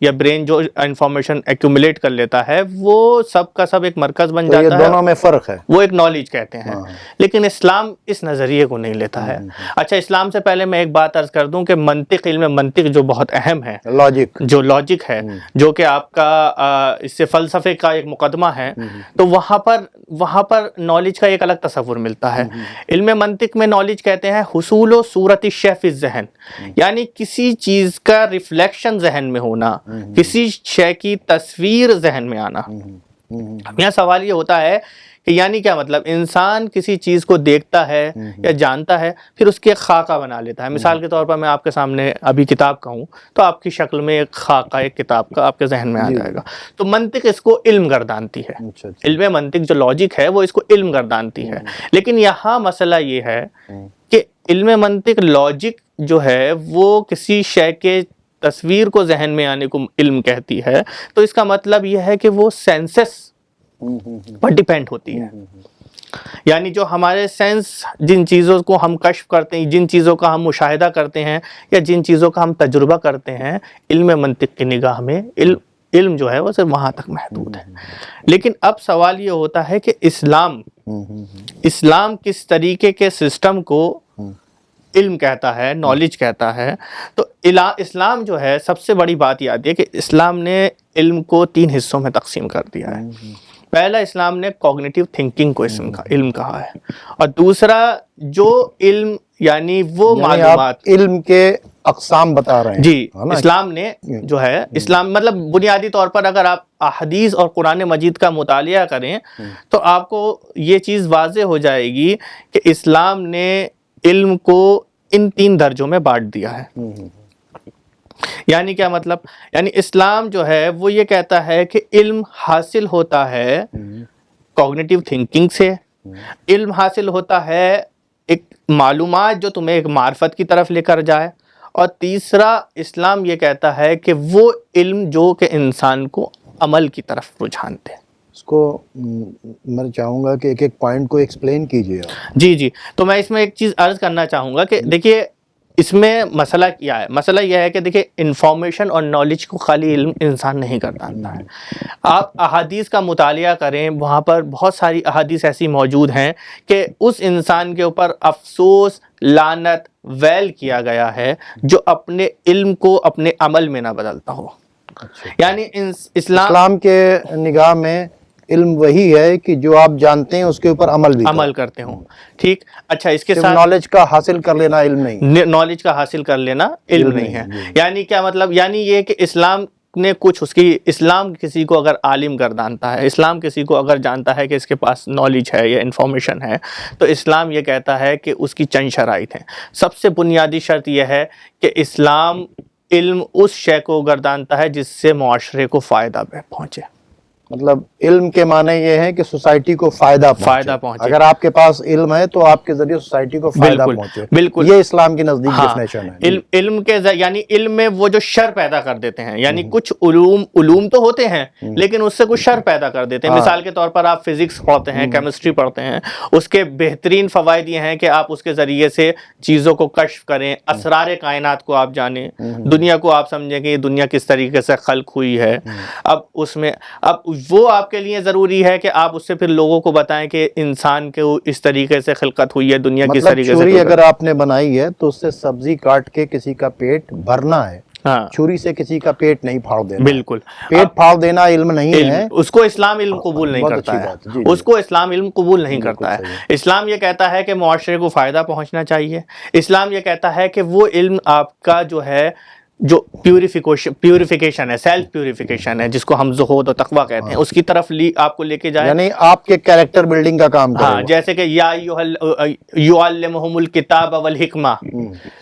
یا برین جو information accumulate کر لیتا ہے وہ سب کا سب ایک مرکز بن تو یہ جاتا ہے، دونوں میں فرق ہے. وہ ایک نالج کہتے ہیں. لیکن اسلام اس نظریے کو نہیں لیتا ہے. اچھا، اسلام سے پہلے میں ایک بات عرض کر دوں کہ منطق، علم منطق جو بہت اہم ہے، لاجک جو لاجک ہے، جو کہ آپ کا اس سے فلسفے کا ایک مقدمہ ہے، تو وہاں پر نالج کا ایک الگ تصور ملتا ہے. علم منطق میں نالج کہتے ہیں حصول و صورت الشیء فی الذہن، یعنی کسی چیز کا ریفلیکشن ذہن میں ہونا، کسی شے کی تصویر ذہن میں آنا. یہاں سوال یہ ہوتا ہے کہ یعنی کیا مطلب، انسان کسی چیز کو دیکھتا ہے یا جانتا ہے، پھر اس کی ایک خاکہ بنا لیتا ہے. مثال کے طور پر میں آپ کے سامنے ابھی کتاب کہوں تو آپ کی شکل میں ایک خاکہ، ایک کتاب کا آپ کے ذہن میں آ جائے گا. تو منطق اس کو علم گردانتی ہے. علم منطق جو لاجک ہے وہ اس کو علم گردانتی ہے. لیکن یہاں مسئلہ یہ ہے کہ علم منطق لاجک جو ہے وہ کسی شے کے تصویر کو ذہن میں آنے کو علم کہتی ہے، تو اس کا مطلب یہ ہے کہ وہ سینسس پر ڈیپینڈ ہوتی ہے. یعنی جو ہمارے سینس، جن چیزوں کو ہم کشف کرتے ہیں، جن چیزوں کا ہم مشاہدہ کرتے ہیں یا جن چیزوں کا ہم تجربہ کرتے ہیں، علم منطق کی نگاہ میں علم جو ہے وہ صرف وہاں تک محدود ہے. لیکن اب سوال یہ ہوتا ہے کہ اسلام کس طریقے کے سسٹم کو علم کہتا ہے، نالج کہتا ہے. تو اسلام جو ہے، سب سے بڑی بات یہ آتی ہے کہ اسلام نے علم کو 3 حصوں میں تقسیم کر دیا ہے. پہلا، اسلام نے کوگنیٹیو تھنکنگ کو علم کہا ہے، اور دوسرا جو علم یعنی وہ معلومات، علم کے اقسام بتا رہے ہیں. جی، اسلام نے جو ہے، اسلام مطلب بنیادی طور پر اگر آپ احادیث اور قرآن مجید کا مطالعہ کریں تو آپ کو یہ چیز واضح ہو جائے گی کہ اسلام نے علم کو ان 3 درجوں میں بانٹ دیا ہے. یعنی کیا مطلب، یعنی اسلام جو ہے وہ یہ کہتا ہے کہ علم حاصل ہوتا ہے کوگنیٹیو تھنکنگ سے، علم حاصل ہوتا ہے ایک معلومات جو تمہیں ایک معرفت کی طرف لے کر جائے، اور تیسرا اسلام یہ کہتا ہے کہ وہ علم جو کہ انسان کو عمل کی طرف رجحان دے. اس کو میں چاہوں گا کہ ایک پوائنٹ کو ایکسپلین کیجیے. جی، تو میں اس میں ایک چیز عرض کرنا چاہوں گا کہ دیکھیے اس میں مسئلہ کیا ہے. مسئلہ یہ ہے کہ دیکھیے انفارمیشن اور نالج کو خالی علم انسان نہیں کرتا ہے. آپ احادیث کا مطالعہ کریں، وہاں پر بہت ساری احادیث ایسی موجود ہیں کہ اس انسان کے اوپر افسوس، لعنت، ویل کیا گیا ہے جو اپنے علم کو اپنے عمل میں نہ بدلتا ہو. یعنی اسلام کے نگاہ میں علم وہی ہے کہ جو آپ جانتے ہیں اس کے اوپر عمل کرتے ہوں. ٹھیک، اچھا، اس کے ساتھ نالج کا حاصل کر لینا علم نہیں، نالج کا حاصل کر لینا علم نہیں ہے. یعنی کیا مطلب، یعنی یہ کہ اسلام نے کچھ اسلام کسی کو اگر عالم گردانتا ہے، اسلام کسی کو اگر جانتا ہے کہ اس کے پاس نالج ہے یا انفارمیشن ہے، تو اسلام یہ کہتا ہے کہ اس کی چند شرائط ہیں. سب سے بنیادی شرط یہ ہے کہ اسلام علم اس شے کو گردانتا ہے جس سے معاشرے کو فائدہ پہنچے. مطلب علم کے معنی یہ ہے کہ سوسائٹی کو فائدہ پہنچے. اگر آپ کے پاس علم ہے تو آپ کے ذریعے سوسائٹی کو فائدہ پہنچے. بالکل، یہ اسلام کی نزدیک ڈیفینیشن ہے. علم کے یعنی علم میں وہ جو شر پیدا کر دیتے ہیں، یعنی کچھ علوم تو ہوتے ہیں لیکن اس سے کچھ شر پیدا کر دیتے ہیں. مثال کے طور پر آپ فزکس پڑھتے ہیں، کیمسٹری پڑھتے ہیں، اس کے بہترین فوائد یہ ہیں کہ آپ اس کے ذریعے سے چیزوں کو کشف کریں، اسرار کائنات کو آپ جانیں، دنیا کو آپ سمجھیں کہ یہ دنیا کس طریقے سے خلق ہوئی ہے. اب وہ آپ کے لیے ضروری ہے کہ آپ اس سے پھر لوگوں کو بتائیں کہ انسان کے اس طریقے سے خلقت ہوئی ہے، دنیا کس طریقے سے. چھری اگر آپ نے بنائی ہے تو اس سے سبزی کاٹ کے کسی کا پیٹ بھرنا ہے، چھری سے کسی کا پیٹ نہیں پھاڑ دینا. بالکل، پیٹ پھاڑ دینا علم نہیں ہے. اس کو اسلام علم قبول نہیں کرتا ہے. اس کو اسلام علم قبول نہیں کرتا ہے. اسلام یہ کہتا ہے کہ معاشرے کو فائدہ پہنچنا چاہیے. اسلام یہ کہتا ہے کہ وہ علم آپ کا جو ہے، جو پیوریفیکیشن ہے، سیلف پیوریفیکیشن ہے، جس کو ہم زہد و تقویٰ کہتے ہیں، اس کی طرف آپ کو لے کے جائے. یعنی آپ کے کیریکٹر بلڈنگ کا کام کرے. جیسے کہ یا یعلمہم الکتاب والحکمہ،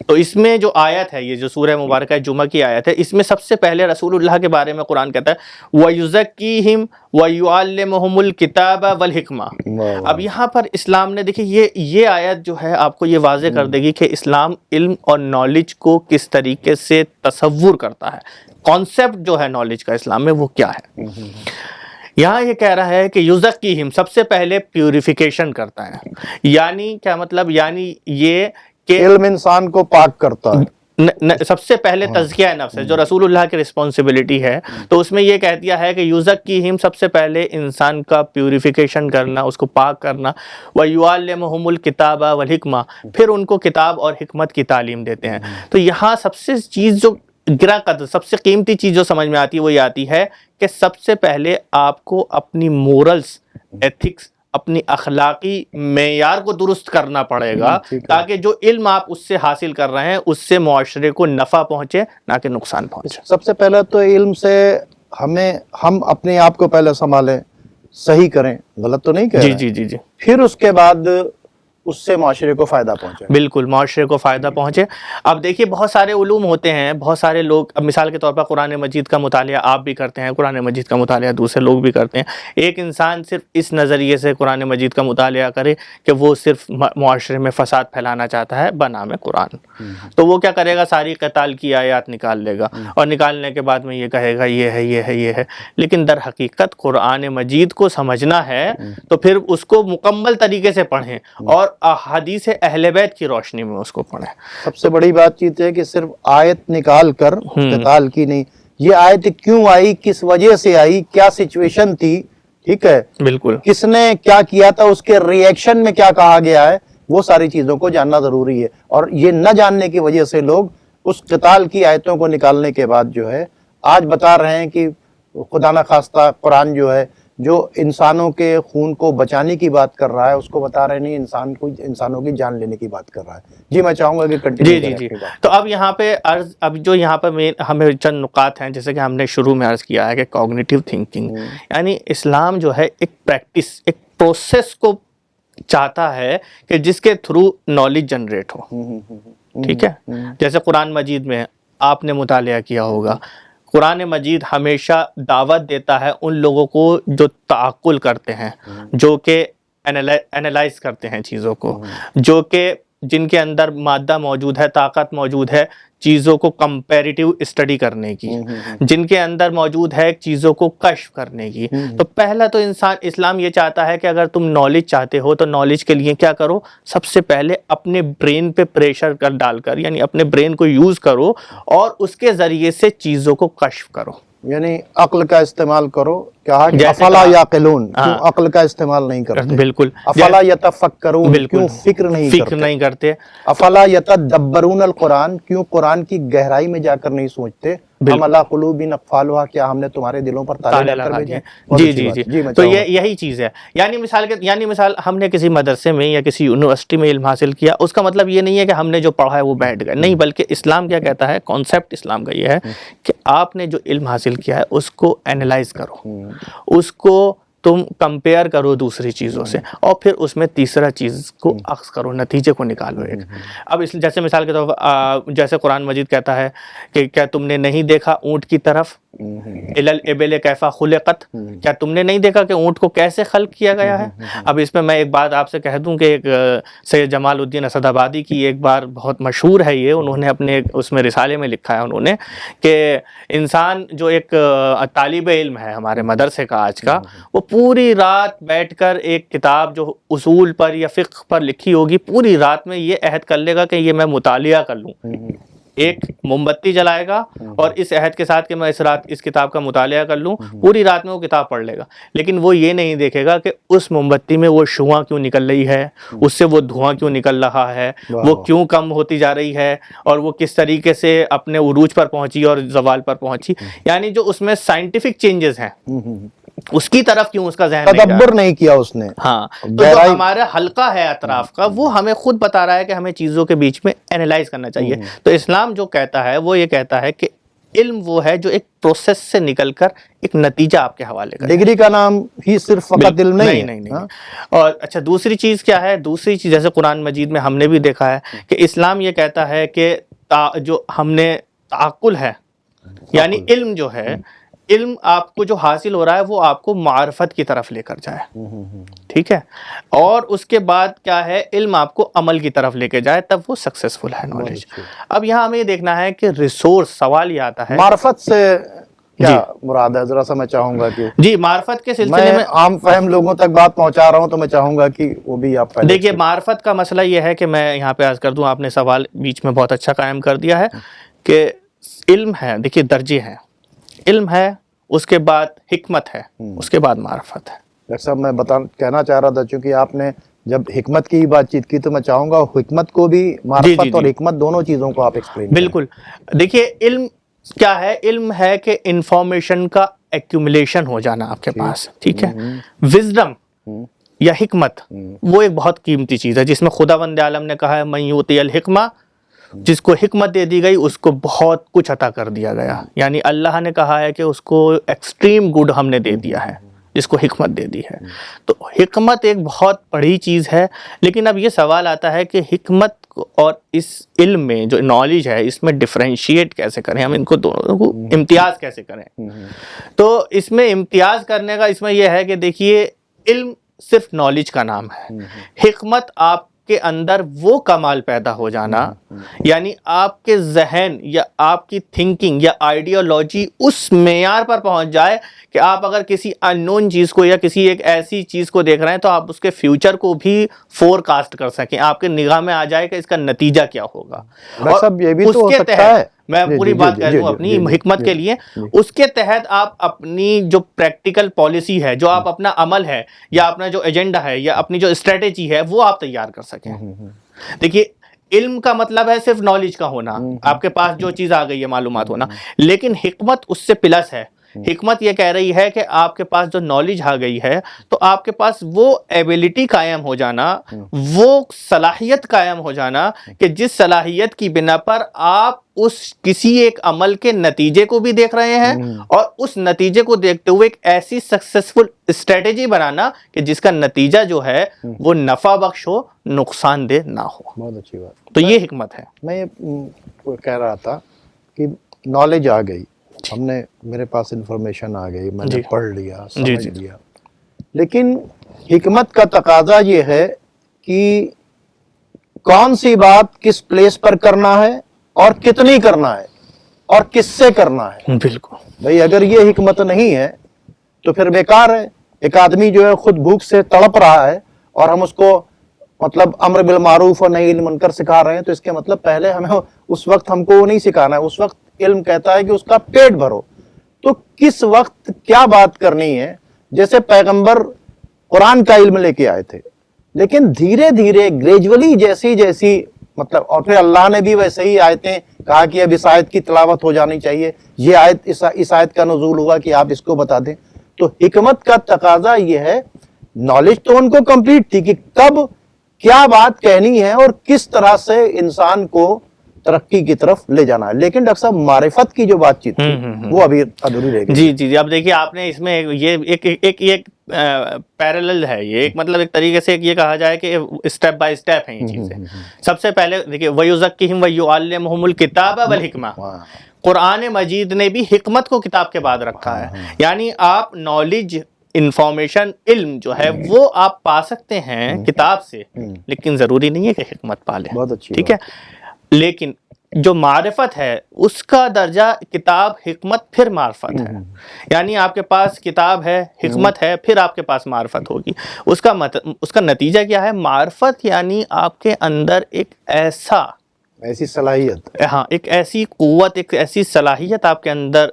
تو اس میں جو آیت ہے، یہ جو سورہ مبارکہ جمعہ کی آیت ہے، اس میں سب سے پہلے رسول اللہ کے بارے میں قرآن کہتا ہے وَيُزَكِّيهِمْ وَيُعَلِّمُهُمُ الْكِتَابَ وَالْحِكْمَةَ. اب یہاں پر اسلام نے دیکھیے یہ آیت جو ہے آپ کو یہ واضح کر دے گی کہ اسلام علم اور نالج کو کس طریقے سے تصور کرتا ہے. کانسیپٹ جو ہے نالج کا اسلام میں وہ کیا ہے. یہاں یہ کہہ رہا ہے کہ یزکیہم، سب سے پہلے پیوریفیکیشن کرتا ہے. یعنی کیا مطلب، یعنی یہ کہ علم انسان کو پاک کرتا ہے. سب سے پہلے تزکیہ نفس ہے جو رسول اللہ کی رسپانسبلٹی ہے، تو اس میں یہ کہہ دیا ہے کہ یزکیہم، سب سے پہلے انسان کا پیوریفیکیشن کرنا، اس کو پاک کرنا، وَيُعَلِّمُهُمُ الْكِتَابَ وَالْحِکْمَةَ، پھر ان کو کتاب اور حکمت کی تعلیم دیتے ہیں۔ تو یہاں سب سے چیز جو گراں قدر، سب سے قیمتی چیز جو سمجھ میں آتی ہے وہ یہ آتی ہے کہ سب سے پہلے آپ کو اپنی مورلز، ایتھکس، اپنی اخلاقی معیار کو درست کرنا پڑے گا، تاکہ جو علم آپ اس سے حاصل کر رہے ہیں اس سے معاشرے کو نفع پہنچے نہ کہ نقصان پہنچے۔ سب سے پہلے تو علم سے ہم اپنے آپ کو پہلے سنبھالیں، صحیح کریں، غلط تو نہیں کہہ رہے ہیں، جی جی جی جی، پھر اس کے بعد اس سے معاشرے کو فائدہ پہنچے۔ بالکل، معاشرے کو فائدہ پہنچے۔ اب دیکھیے بہت سارے علوم ہوتے ہیں، بہت سارے لوگ، اب مثال کے طور پر قرآن مجید کا مطالعہ آپ بھی کرتے ہیں، قرآن مجید کا مطالعہ دوسرے لوگ بھی کرتے ہیں۔ ایک انسان صرف اس نظریے سے قرآن مجید کا مطالعہ کرے کہ وہ صرف معاشرے میں فساد پھیلانا چاہتا ہے بنام قرآن، تو وہ کیا کرے گا، ساری قتال کی آیات نکال لے گا، اور نکالنے کے بعد میں یہ کہے گا یہ ہے یہ ہے یہ ہے، لیکن در حقیقت قرآن مجید کو سمجھنا ہے تو پھر اس کو مکمل طریقے سے پڑھیں اور احادیث اہل بیت کی روشنی میں اس کو پڑھیں۔ سب سے بڑی بات چیت ہے کہ صرف آیت نکال کر قتال کی نہیں، یہ آیت کیوں آئی، کس وجہ سے آئی، کیا سچویشن تھی، ٹھیک ہے، بالکل، کس نے کیا کیا تھا، اس کے ری ایکشن میں کیا کہا گیا ہے، وہ ساری چیزوں کو جاننا ضروری ہے۔ اور یہ نہ جاننے کی وجہ سے لوگ اس قتال کی آیتوں کو نکالنے کے بعد جو ہے آج بتا رہے ہیں کہ خدا نہ خواستہ قرآن جو ہے جو انسانوں کے خون کو بچانے کی بات کر رہا ہے، اس کو بتا رہے نہیں، انسانوں کی جان لینے کی بات کر رہا ہے۔ جی میں چاہوں گا کہ کنٹینیو جی جی جی، تو اب یہاں پہ اب جو یہاں پہ ہمیں چند نکات ہیں، جیسے کہ ہم نے شروع میں عرض کیا ہے کہ کوگنیٹیو تھنکنگ، یعنی اسلام جو ہے ایک پریکٹس، ایک پروسیس کو چاہتا ہے کہ جس کے تھرو نالج جنریٹ ہو، ٹھیک ہے۔ جیسے قرآن مجید میں آپ نے مطالعہ کیا ہوگا، قرآن مجید ہمیشہ دعوت دیتا ہے ان لوگوں کو جو تعقل کرتے ہیں، جو کہ انالائز کرتے ہیں چیزوں کو، جو کہ جن کے اندر مادہ موجود ہے، طاقت موجود ہے چیزوں کو کمپیریٹیو اسٹڈی کرنے کی، جن کے اندر موجود ہے چیزوں کو کشف کرنے کی۔ تو پہلا تو اسلام یہ چاہتا ہے کہ اگر تم نالج چاہتے ہو تو نالج کے لیے کیا کرو، سب سے پہلے اپنے برین پہ پریشر ڈال کر، یعنی اپنے برین کو یوز کرو اور اس کے ذریعے سے چیزوں کو کشف کرو، یعنی عقل کا استعمال کرو۔ کہا کہ افلا یعقلون، کیوں عقل کا استعمال نہیں کرتے؟ بالکل، افلا یتفکرون، کیوں فکر نہیں کرتے؟ افلا یتدبرون القرآن، کیوں قرآن کی گہرائی میں جا کر نہیں سوچتے؟ ہم علی قلوب اقفالها، کیا ہم نے تمہارے دلوں پر تالے لگا کر بھیجے؟ جی جی جی، تو یہی چیز ہے۔ یعنی مثال ہم نے کسی مدرسے میں یا کسی یونیورسٹی میں علم حاصل کیا، اس کا مطلب یہ نہیں ہے کہ ہم نے جو پڑھا ہے وہ بیٹھ گئے، نہیں، بلکہ اسلام کیا کہتا ہے، کانسیپٹ اسلام کا یہ ہے کہ آپ نے جو علم حاصل کیا ہے اس کو اینالائز کرو، اس کو تم کمپیئر کرو دوسری چیزوں سے، اور پھر اس میں تیسرا چیز کو اخذ کرو، نتیجے کو نکالو ایک۔ اب جیسے مثال کے طور پر جیسے قرآن مجید کہتا ہے کہ کیا تم نے نہیں دیکھا اونٹ کی طرف، الی الابل کیف خلقت، کیا تم نے نہیں دیکھا کہ اونٹ کو کیسے خلق کیا گیا ہے؟ اب اس میں میں ایک بات آپ سے کہہ دوں کہ ایک سید جمال الدین اسد آبادی کی ایک بار بہت مشہور ہے یہ، انہوں نے اپنے اس میں رسالے میں لکھا ہے انہوں نے کہ انسان جو ایک طالب علم ہے ہمارے مدرسے کا آج کا، وہ پوری رات بیٹھ کر ایک کتاب جو اصول پر یا فقہ پر لکھی ہوگی، پوری رات میں یہ عہد کر لے گا کہ یہ میں مطالعہ کر لوں، ایک موم بتی جلائے گا اور اس عہد کے ساتھ کہ میں اس رات اس کتاب کا مطالعہ کر لوں، پوری رات میں وہ کتاب پڑھ لے گا، لیکن وہ یہ نہیں دیکھے گا کہ اس موم بتی میں وہ شعاع کیوں نکل رہی ہے، اس سے وہ دھواں کیوں نکل رہا ہے، وہ کیوں کم ہوتی جا رہی ہے، اور وہ کس طریقے سے اپنے عروج پر پہنچی اور زوال پر پہنچی، یعنی جو اس میں سائنٹیفک چینجز ہیں اس کی طرف کیوں اس کا ذہن تدبر نہیں کیا اس نے۔ ہاں، تو جو ہمارا حلقہ ہے اطراف کا، وہ ہمیں خود بتا رہا ہے کہ ہمیں چیزوں کے بیچ میں اینالائز کرنا چاہیے۔ تو اسلام جو کہتا ہے وہ یہ کہتا ہے کہ علم وہ ہے جو ایک پروسیس سے نکل کر ایک نتیجہ آپ کے حوالے کرے۔ ڈگری کا نام ہی صرف فقط علم نہیں ہے۔ اور اچھا دوسری چیز کیا ہے؟ دوسری چیز جیسے قرآن مجید میں ہم نے بھی دیکھا ہے کہ اسلام یہ کہتا ہے کہ جو ہم نے تعقل ہے، یعنی علم جو ہے، علم آپ کو جو حاصل ہو رہا ہے وہ آپ کو معرفت کی طرف لے کر جائے، ٹھیک ہے، اور اس کے بعد کیا ہے، علم آپ کو عمل کی طرف لے کے جائے، تب وہ سکسیسفل ہے نالج۔ اب یہاں ہمیں یہ دیکھنا ہے کہ ریسورس، سوال یہ آتا ہے معرفت سے کیا مراد ہے؟ ذرا سا میں چاہوں گا کہ جی معرفت کے سلسلے میں میں عام فہم لوگوں تک بات پہنچا رہا ہوں، تو میں چاہوں گا کہ وہ بھی آپ پہلے دیکھیے معرفت کا مسئلہ یہ ہے کہ میں یہاں پہ عرض کر دوں، آپ نے سوال بیچ میں بہت اچھا قائم کر دیا ہے کہ علم ہے، دیکھیے درجے ہیں، علم ہے، اس کے بعد حکمت ہے، اس کے بعد معرفت ہے۔ ڈاکٹر صاحب میں کہنا چاہ رہا تھا، چونکہ آپ نے جب حکمت کی بات چیت کی تو میں چاہوں گا حکمت کو بھی، معرفت اور حکمت دونوں چیزوں کو آپ ایکسپلین کریں۔ بالکل، دیکھیے علم کیا ہے؟ علم ہے کہ انفارمیشن کا ایکیومولیشن ہو جانا آپ کے پاس، ٹھیک ہے؟ وزڈم یا حکمت وہ ایک بہت قیمتی چیز ہے، جس میں خداوند عالم نے کہا ہے من یؤتی الحکمہ، جس کو حکمت دے دی گئی اس کو بہت کچھ عطا کر دیا گیا، یعنی اللہ نے کہا ہے کہ اس کو ایکسٹریم گڈ ہم نے دے دیا ہے جس کو حکمت دے دی ہے۔ تو حکمت ایک بہت بڑی چیز ہے، لیکن اب یہ سوال آتا ہے کہ حکمت اور اس علم میں جو نالج ہے اس میں ڈفرینشیٹ کیسے کریں، ہم ان کو دونوں کو امتیاز کیسے کریں؟ تو اس میں امتیاز کرنے کا اس میں یہ ہے کہ دیکھیے علم صرف نالج کا نام ہے، حکمت آپ کے اندر وہ کمال پیدا ہو جانا، یعنی آپ کے ذہن یا آپ کی تھنکنگ یا آئیڈیالوجی اس معیار پر پہنچ جائے کہ آپ اگر کسی ان نون چیز کو یا کسی ایک ایسی چیز کو دیکھ رہے ہیں تو آپ اس کے فیوچر کو بھی فور کاسٹ کر سکیں، آپ کے نگاہ میں آ جائے کہ اس کا نتیجہ کیا ہوگا۔ ڈاکٹر صاحب یہ بھی تو ہو سکتا ہے، میں پوری بات کہہ دوں اپنی حکمت کے لیے، اس کے تحت آپ اپنی جو پریکٹیکل پالیسی ہے، جو آپ اپنا عمل ہے یا اپنا جو ایجنڈا ہے یا اپنی جو اسٹریٹجی ہے وہ آپ تیار کر سکیں۔ دیکھیے علم کا مطلب ہے صرف نالج کا ہونا، آپ کے پاس جو چیز آ گئی ہے معلومات ہونا، لیکن حکمت اس سے پلس ہے۔ حکمت یہ کہہ رہی ہے کہ آپ کے پاس جو نالج آ گئی ہے تو آپ کے پاس وہ ایبیلٹی قائم ہو جانا، وہ صلاحیت قائم ہو جانا کہ جس صلاحیت کی بنا پر آپ اس کسی ایک عمل کے نتیجے کو بھی دیکھ رہے ہیں اور اس نتیجے کو دیکھتے ہوئے ایک ایسی سکسیسفل اسٹریٹجی بنانا کہ جس کا نتیجہ جو ہے وہ نفع بخش ہو، نقصان دہ نہ ہو۔ بہت اچھی بات، تو یہ حکمت ہے۔ میں یہ کہہ رہا تھا کہ نالج آ گئی، ہم نے، میرے پاس انفارمیشن آ گئی، میں نے پڑھ لیا، سمجھ لیا، لیکن حکمت کا تقاضا یہ ہے کہ کون سی بات کس پلیس پر کرنا ہے اور کتنی کرنا ہے اور کس سے کرنا ہے۔ بالکل بھئی اگر یہ حکمت نہیں ہے تو پھر بیکار ہے۔ ایک آدمی جو ہے خود بھوک سے تڑپ رہا ہے اور ہم اس کو مطلب امر بالمعروف اور نہی عن المنکر سکھا رہے ہیں، تو اس کے مطلب پہلے ہمیں اس وقت ہم کو وہ نہیں سکھانا ہے، اس وقت علم کہتا ہے کہ اس کا پیٹ بھرو۔ تو کس وقت کیا بات کرنی ہے؟ جیسے پیغمبر قرآن کا علم لے کے آئے تھے، لیکن دھیرے دھیرے گریجولی جیسی مطلب، اور پھر اللہ نے بھی ویسے ہی آیتیں کہا کہ اب اس آیت کی تلاوت ہو جانی چاہیے، یہ آیت اس آیت کا نزول ہوا کہ آپ اس کو بتا دیں۔ تو حکمت کا تقاضا یہ ہے، نالج تو ان کو کمپلیٹ تھی کہ کب کیا بات کہنی ہے اور کس طرح سے انسان کو ترقی کی طرف لے جانا ہے، لیکن ڈاکٹر صاحب معرفت کی جو بات چیت تھی وہ ابھی ادھوری رہ گئی۔ جی اب دیکھیے آپ نے اس میں یہ ایک پیرالل ہے، یہ ایک مطلب ایک طریقے سے یہ کہا جائے کہ اسٹیپ بائی اسٹیپ ہیں یہ چیزیں۔ سب سے پہلے دیکھیے وَيُزَكِّهِمْ وَيُعَلِّمُهُمُ الْكِتَابَ وَالْحِكْمَةَ، قرآن مجید نے بھی حکمت کو کتاب کے بعد رکھا ہے، یعنی آپ نالج، انفارمیشن، علم جو ہے وہ آپ پا سکتے ہیں کتاب سے، لیکن ضروری نہیں ہے کہ حکمت پا لیں، بہت اچھی ٹھیک ہے؟ لیکن جو معرفت ہے اس کا درجہ کتاب، حکمت، پھر معرفت ہے، یعنی آپ کے پاس کتاب ہے، حکمت ہے، پھر آپ کے پاس معرفت ہوگی۔ اس کا نتیجہ کیا ہے؟ معرفت یعنی آپ کے اندر ایک ایسی صلاحیت، ایک ایسی قوت، ایک ایسی صلاحیت آپ کے اندر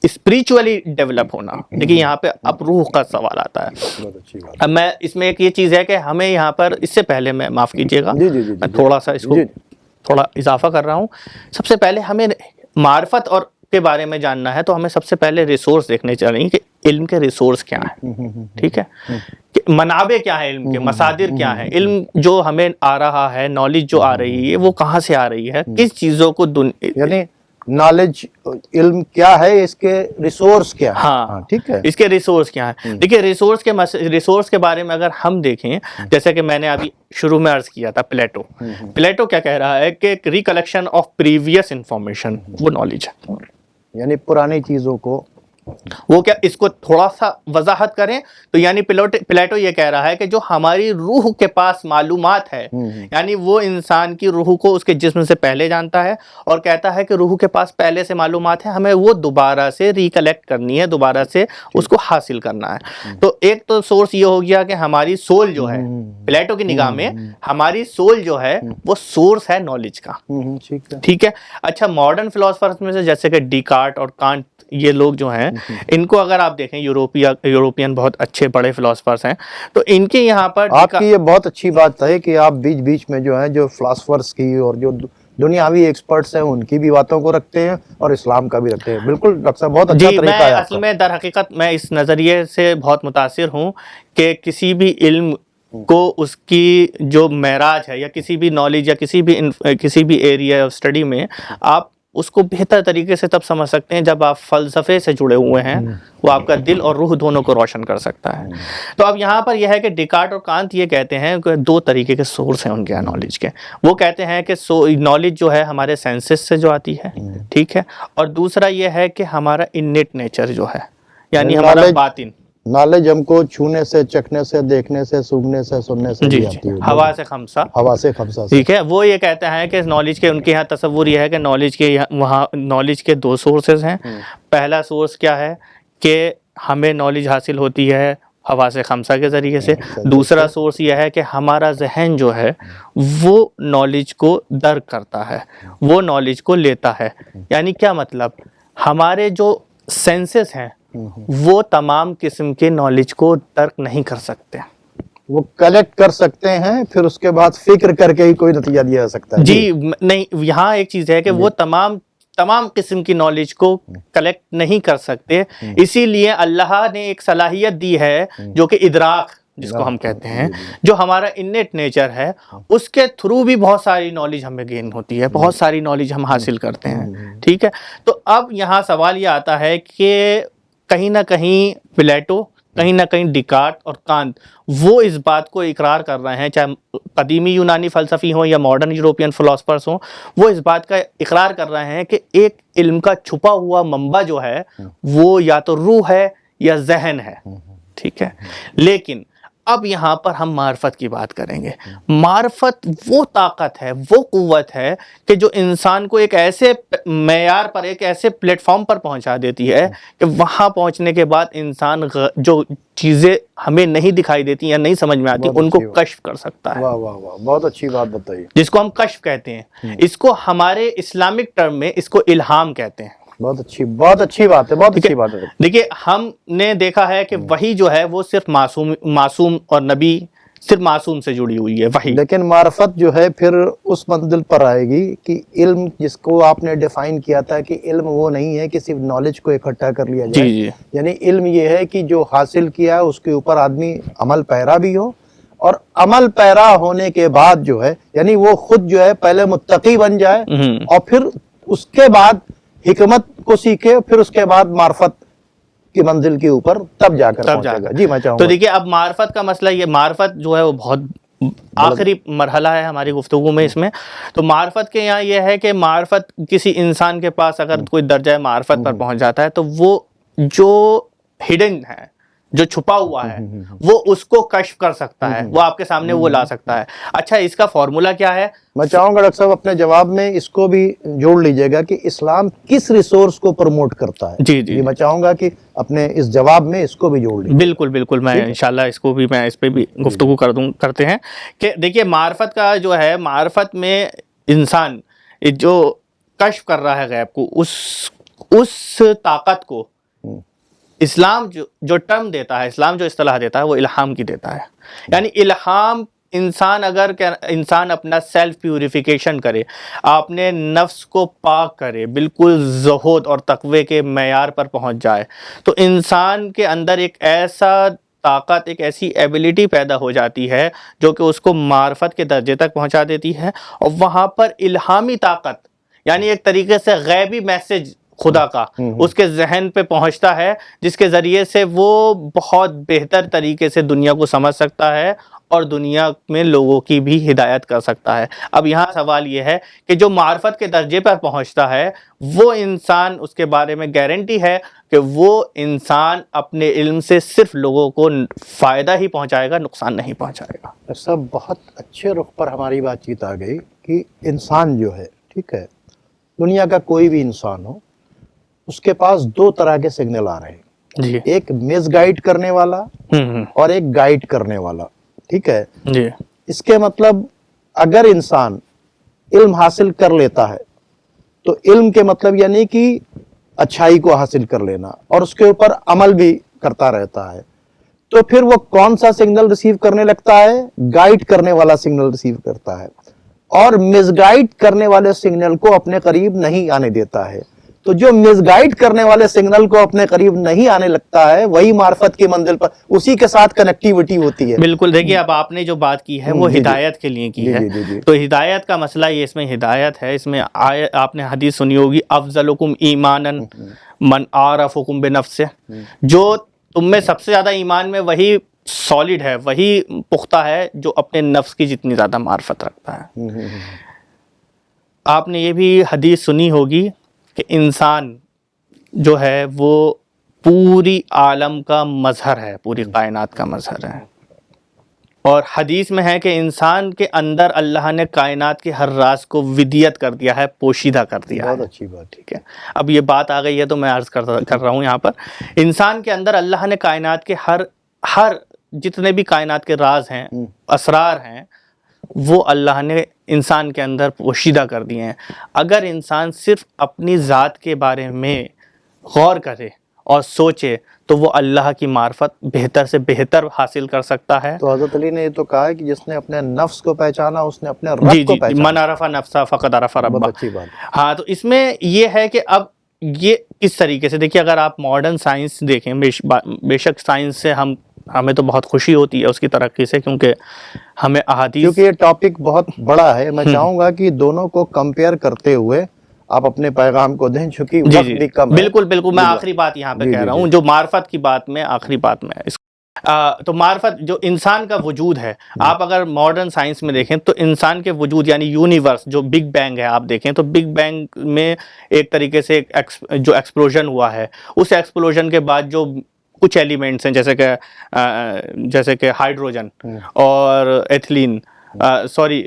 اسپریچولی ڈیولپ ہونا۔ دیکھیے یہاں پہ اب روح کا سوال آتا ہے۔ بہت اچھی بات۔ اب میں اس میں ایک یہ چیز ہے کہ ہمیں یہاں پر، اس سے پہلے میں معاف کیجیے گا، میں تھوڑا سا اس کو تھوڑا اضافہ کر رہا ہوں۔ سب سے پہلے ہمیں معرفت اور کے بارے میں جاننا ہے تو ہمیں سب سے پہلے ریسورس دیکھنے چاہیے کہ علم کے ریسورس کیا ہیں، ٹھیک ہے؟ منابع کیا ہے علم کے، مصادر کیا ہیں، علم جو ہمیں آ رہا ہے، نالج جو آ رہی ہے وہ کہاں سے آ رہی ہے، کس چیزوں کو یعنی نالج، علم کیا ہے، اس کے ریسورس کیا ہے، ہاں ٹھیک ہے، اس کے ریسورس کیا ہیں۔ دیکھیے ریسورس کے بارے میں اگر ہم دیکھیں، جیسے کہ میں نے ابھی شروع میں عرض کیا تھا، پلیٹو کیا کہہ رہا ہے کہ ریکلیکشن آف پریویس انفارمیشن، وہ نالج ہے، یعنی پرانی چیزوں کو وہ کیا اس کو تھوڑا سا وضاحت کریں تو یعنی پلیٹو یہ کہہ رہا ہے کہ جو ہماری روح کے پاس معلومات ہے، یعنی وہ انسان کی روح کو اس کے جسم سے پہلے جانتا ہے اور کہتا ہے کہ روح کے پاس پہلے سے معلومات ہے، ہمیں وہ دوبارہ سے ریکلیکٹ کرنی ہے، دوبارہ سے اس کو حاصل کرنا ہے۔ تو ایک تو سورس یہ ہو گیا کہ ہماری سول جو ہے پلیٹو کی نگاہ میں ہماری سول جو ہے وہ سورس ہے نالج کا، ٹھیک ہے۔ اچھا ماڈرن فلاسفرز میں سے جیسے کہ ڈیکارٹ اور کانٹ، یہ لوگ جو ہیں ان کو اگر آپ دیکھیں یوروپین بہت اچھے بڑے فلاسفرز ہیں، تو ان کے یہاں پر آپ کی یہ بہت اچھی بات ہے کہ آپ بیچ بیچ میں جو ہے جو فلاسفرز کی اور جو دنیاوی ایکسپرٹس ہیں ان کی بھی باتوں کو رکھتے ہیں اور اسلام کا بھی رکھتے ہیں۔ بالکل ڈاکٹر صاحب بہت اچھا طریقہ ہے۔ اصل میں در حقیقت میں اس نظریے سے بہت متاثر ہوں کہ کسی بھی علم کو اس کی جو معراج ہے یا کسی بھی نالج یا کسی بھی ایریا آف اسٹڈی میں آپ اس کو بہتر طریقے سے تب سمجھ سکتے ہیں جب آپ فلسفے سے جڑے ہوئے ہیں، وہ آپ کا دل اور روح دونوں کو روشن کر سکتا ہے۔ تو اب یہاں پر یہ ہے کہ ڈیکارٹ اور کانت یہ کہتے ہیں کہ دو طریقے کے سورس ہیں ان کے نالج کے۔ وہ کہتے ہیں کہ نالج جو ہے ہمارے سینسز سے جو آتی ہے، ٹھیک ہے، اور دوسرا یہ ہے کہ ہمارا انیٹ نیچر جو ہے، یعنی ہمارا باطن، نالج ہم کو چھونے سے، چکھنے سے، دیکھنے سے، سونگنے سے، سننے سے بھی آتی ہے، ہوا سے خمسہ، ہوا سے خمسہ سے، ٹھیک ہے۔ وہ یہ کہتے ہیں کہ نالج کے ان کے یہاں تصور یہ ہے کہ نالج کے دو سورسز ہیں۔ پہلا سورس کیا ہے کہ ہمیں نالج حاصل ہوتی ہے ہوا سے خمسہ کے ذریعے سے۔ دوسرا سورس یہ ہے کہ ہمارا ذہن جو ہے وہ نالج کو درک کرتا ہے، وہ نالج کو لیتا ہے۔ یعنی کیا مطلب، ہمارے جو سینسز ہیں وہ تمام قسم کے نالج کو درک نہیں کر سکتے، وہ کلیکٹ کر سکتے ہیں، پھر اس کے بعد فکر کر کے ہی کوئی نتیجہ دیا جا سکتا ہے۔ جی نہیں، یہاں ایک چیز ہے کہ وہ تمام قسم کی نالج کو کلیکٹ نہیں کر سکتے، اسی لیے اللہ نے ایک صلاحیت دی ہے جو کہ ادراک جس کو ہم کہتے ہیں، جو ہمارا انیٹ نیچر ہے، اس کے تھرو بھی بہت ساری نالج ہمیں گین ہوتی ہے، بہت ساری نالج ہم حاصل کرتے ہیں، ٹھیک ہے۔ تو اب یہاں سوال یہ آتا ہے کہ کہیں نہ کہیں پلیٹو، کہیں نہ کہیں ڈیکارٹ اور کانت وہ اس بات کو اقرار کر رہے ہیں، چاہے قدیمی یونانی فلسفی ہوں یا ماڈرن یوروپین فلاسفرز ہوں، وہ اس بات کا اقرار کر رہے ہیں کہ ایک علم کا چھپا ہوا منبع جو ہے وہ یا تو روح ہے یا ذہن ہے، ٹھیک ہے۔ لیکن اب یہاں پر ہم معرفت کی بات کریں گے۔ معرفت وہ طاقت ہے، وہ قوت ہے کہ جو انسان کو ایک ایسے معیار پر، ایک ایسے پلیٹ فارم پر پہنچا دیتی ہے کہ وہاں پہنچنے کے بعد انسان جو چیزیں ہمیں نہیں دکھائی دیتی یا نہیں سمجھ میں آتی ان کو کشف کر سکتا ہے۔ واہ واہ واہ، بہت اچھی بات بتائی، جس کو ہم کشف کہتے ہیں، اس کو ہمارے اسلامک ٹرم میں اس کو الہام کہتے ہیں۔ بہت اچھی بات ہے، بہت اچھی بات ہے۔ دیکھیے ہم نے دیکھا ہے کہ وحی جو ہے وہ صرف معصوم اور نبی صرف معصوم سے جڑی ہوئی ہے وحی، لیکن معرفت جو ہے پھر اس منزل پر آئے گی کہ علم جس کو آپ نے ڈیفائن کیا تھا کہ علم وہ نہیں ہے کہ صرف نالج کو اکٹھا کر لیا جائے، یعنی علم یہ ہے کہ جو حاصل کیا ہے اس کے اوپر آدمی عمل پیرا بھی ہو، اور عمل پیرا ہونے کے بعد جو ہے یعنی وہ خود جو ہے پہلے متقی بن جائے اور پھر اس کے بعد حکمت کو سیکھے، پھر اس کے بعد معرفت کی منزل کے اوپر تب جا کر پہنچے گا۔ جی میں چاہوں گا تو دیکھیے اب معرفت کا مسئلہ، یہ معرفت جو ہے وہ بہت آخری مرحلہ ہے ہماری گفتگو میں اس میں۔ تو معرفت کے یہاں یہ ہے کہ معرفت کسی انسان کے پاس اگر کوئی درجہ معرفت پر پہنچ جاتا ہے تو وہ جو ہڈن ہے، جو چھپا ہوا ہے، وہ اس کو کشف کر سکتا ہے، وہ آپ کے سامنے وہ لا سکتا ہے۔ اچھا اس کا فارمولا کیا ہے؟ میں چاہوں گا ڈاکٹر صاحب اپنے جواب میں اس کو بھی جوڑ لیجئے گا کہ اسلام کس ریسورس کو پروموٹ کرتا ہے۔ جی میں چاہوں گا کہ اپنے اس جواب میں اس کو بھی جوڑ لیجئے۔ بالکل میں انشاءاللہ اس پہ بھی گفتگو کرتے ہیں کہ دیکھیے معرفت کا جو ہے، معرفت میں انسان جو کشف کر رہا ہے غیب کو، اس طاقت کو اسلام جو ٹرم دیتا ہے، اسلام جو اصطلاح دیتا ہے وہ الہام کی دیتا ہے۔ یعنی الہام انسان اپنا سیلف پیوریفیکیشن کرے، اپنے نفس کو پاک کرے، بالکل زہد اور تقوی کے معیار پر پہنچ جائے، تو انسان کے اندر ایک ایسا طاقت، ایک ایسی ایبیلٹی پیدا ہو جاتی ہے جو کہ اس کو معرفت کے درجے تک پہنچا دیتی ہے، اور وہاں پر الہامی طاقت یعنی ایک طریقے سے غیبی میسج خدا کا اس کے ذہن پہ پہنچتا ہے، جس کے ذریعے سے وہ بہت بہتر طریقے سے دنیا کو سمجھ سکتا ہے اور دنیا میں لوگوں کی بھی ہدایت کر سکتا ہے۔ اب یہاں سوال یہ ہے کہ جو معرفت کے درجے پر پہنچتا ہے وہ انسان، اس کے بارے میں گارنٹی ہے کہ وہ انسان اپنے علم سے صرف لوگوں کو فائدہ ہی پہنچائے گا، نقصان نہیں پہنچائے گا۔ ایسا بہت اچھے رخ پر ہماری بات چیت آ گئی کہ انسان جو ہے، ٹھیک ہے، دنیا کا کوئی بھی انسان ہو، اس کے پاس دو طرح کے سگنل آ رہے ہیں، جی ایک مس گائیڈ کرنے والا اور ایک گائیڈ کرنے والا، ٹھیک ہے۔ جی اس کے مطلب اگر انسان علم حاصل کر لیتا ہے تو علم کے مطلب یعنی کہ اچھائی کو حاصل کر لینا اور اس کے اوپر عمل بھی کرتا رہتا ہے، تو پھر وہ کون سا سگنل ریسیو کرنے لگتا ہے؟ گائیڈ کرنے والا سگنل ریسیو کرتا ہے، اور مس گائیڈ کرنے والے سگنل کو اپنے قریب نہیں آنے دیتا ہے۔ تو جو مس گائیڈ کرنے والے سگنل کو اپنے قریب نہیں آنے لگتا ہے وہی معرفت کی منزل پر، اسی کے ساتھ کنیکٹیوٹی ہوتی ہے۔ بالکل، دیکھیے اب آپ نے جو بات کی ہے وہ جی جی ہدایت کے لیے کی جی ہے، جی جی تو ہدایت کا مسئلہ یہ اس میں ہدایت ہے، اس میں آپ نے حدیث سنی ہوگی، افضلکم ایمانا من عرفکم بنفسہ، جو تم میں سب سے زیادہ ایمان میں وہی سالڈ ہے، وہی پختہ ہے جو اپنے نفس کی جتنی زیادہ معرفت رکھتا ہے۔ آپ نے یہ بھی حدیث سنی ہوگی کہ انسان جو ہے وہ پوری عالم کا مظہر ہے، پوری کائنات کا مظہر ہے، اور حدیث میں ہے کہ انسان کے اندر اللہ نے کائنات کے ہر راز کو ودیت کر دیا ہے، پوشیدہ کر دیا ہے۔ بہت اچھی بات، ٹھیک ہے، اب یہ بات آ گئی ہے تو میں عرض کر رہا ہوں یہاں پر، انسان کے اندر اللہ نے کائنات کے ہر جتنے بھی کائنات کے راز ہیں، اسرار ہیں، وہ اللہ نے انسان کے اندر پوشیدہ کر دیے ہیں۔ اگر انسان صرف اپنی ذات کے بارے میں غور کرے اور سوچے تو وہ اللہ کی معرفت بہتر سے بہتر حاصل کر سکتا ہے۔ تو حضرت علی نے یہ تو کہا ہے کہ جس نے اپنے نفس کو پہچانا اس نے اپنے رب جی کو جی، پہچانا۔ من عرف نفسہ فقد عرف ربہ۔ بہت اچھی بات ہے۔ ہاں، تو اس میں یہ ہے کہ اب یہ کس طریقے سے دیکھیے، اگر آپ ماڈرن سائنس دیکھیں، بے شک سائنس سے ہمیں تو بہت خوشی ہوتی ہے اس کی ترقی سے، کیونکہ ہمیں احادیث، کیونکہ یہ ٹاپک بہت بڑا ہے، میں چاہوں گا کہ دونوں کو کمپیئر کرتے ہوئے آپ اپنے پیغام کو دیں، چونکہ جی وقت جی بھی کم ہے۔ بالکل بالکل، میں آخری بات یہاں پہ کہہ رہا ہوں، جو معرفت کی بات میں آخری بات میں تو معرفت جو انسان کا وجود ہے، آپ اگر ماڈرن سائنس میں دیکھیں تو انسان کے وجود یعنی یونیورس جو بگ بینگ ہے، آپ دیکھیں تو بگ بینگ میں ایک طریقے سے جو ایکسپلوژن ہوا ہے، اس ایکسپلوژن کے بعد جو کچھ ایلیمنٹس ہیں جیسے کہ ہائیڈروجن اور ایتھلین،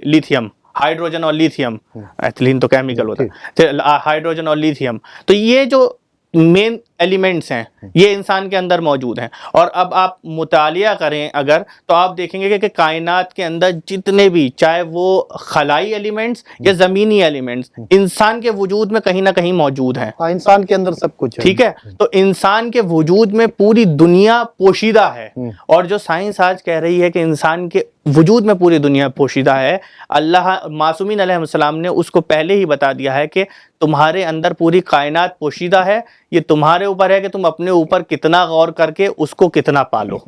لیتھیم، ہائیڈروجن اور لیتھیم، ایتھلین تو کیمیکل ہوتا ہے، ہائیڈروجن اور لیتھیم، تو یہ جو مین ایلیمنٹس ہیں یہ انسان کے اندر موجود ہیں۔ اور اب آپ مطالعہ کریں اگر تو آپ دیکھیں گے کہ کائنات کے اندر جتنے بھی، چاہے وہ خلائی ایلیمنٹس یا زمینی ایلیمنٹس، انسان کے وجود میں کہیں نہ کہیں موجود ہیں۔ ہاں، انسان کے اندر سب کچھ ہے۔ ٹھیک ہے، تو انسان کے وجود میں پوری دنیا پوشیدہ ہے، اور جو سائنس آج کہہ رہی ہے کہ انسان کے وجود میں پوری دنیا پوشیدہ ہے، اللہ معصومین علیہ السلام نے اس کو پہلے ہی بتا دیا ہے کہ تمہارے اندر پوری کائنات پوشیدہ ہے، یہ تمہارے اوپر ہے کہ تم اپنے اوپر کتنا غور کر کے اس کو کتنا پالو۔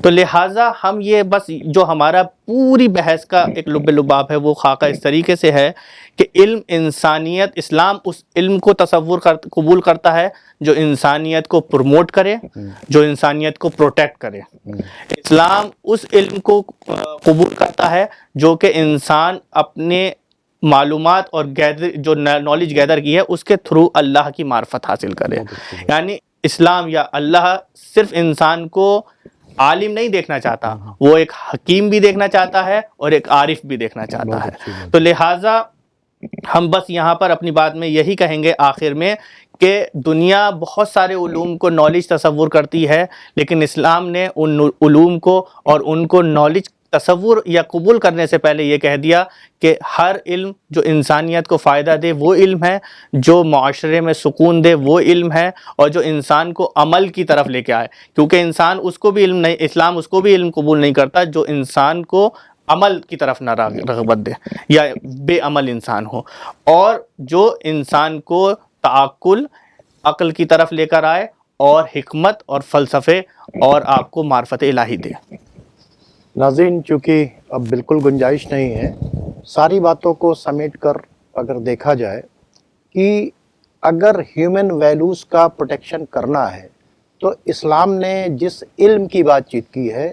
تو لہٰذا ہم یہ بس جو ہمارا پوری بحث کا ایک لب لباب ہے وہ خاکہ اس طریقے سے ہے کہ علم، انسانیت، اسلام اس علم کو قبول کرتا ہے جو انسانیت کو پروموٹ کرے، جو انسانیت کو پروٹیکٹ کرے۔ اسلام اس علم کو قبول کرتا ہے جو کہ انسان اپنے معلومات اور جو نالج گیدر کی ہے اس کے تھرو اللہ کی معرفت حاصل کرے۔ یعنی اسلام یا اللہ صرف انسان کو عالم نہیں دیکھنا چاہتا، وہ ایک حکیم بھی دیکھنا چاہتا ہے اور ایک عارف بھی دیکھنا چاہتا ہے۔ تو لہٰذا ہم بس یہاں پر اپنی بات میں یہی کہیں گے آخر میں کہ دنیا بہت سارے علوم کو نالج تصور کرتی ہے، لیکن اسلام نے ان علوم کو اور ان کو نالج تصور یا قبول کرنے سے پہلے یہ کہہ دیا کہ ہر علم جو انسانیت کو فائدہ دے وہ علم ہے، جو معاشرے میں سکون دے وہ علم ہے، اور جو انسان کو عمل کی طرف لے کے آئے، کیونکہ انسان اس کو بھی علم نہیں، اسلام اس کو بھی علم قبول نہیں کرتا جو انسان کو عمل کی طرف نہ رغبت دے یا بے عمل انسان ہو، اور جو انسان کو تعقل، عقل کی طرف لے کر آئے اور حکمت اور فلسفے اور آپ کو معرفت الہی دے۔ ناظرین، چونکہ اب بالکل گنجائش نہیں ہے ساری باتوں کو سمیٹ کر اگر دیکھا جائے کہ اگر ہیومن ویلیوز کا پروٹیکشن کرنا ہے تو اسلام نے جس علم کی بات چیت کی ہے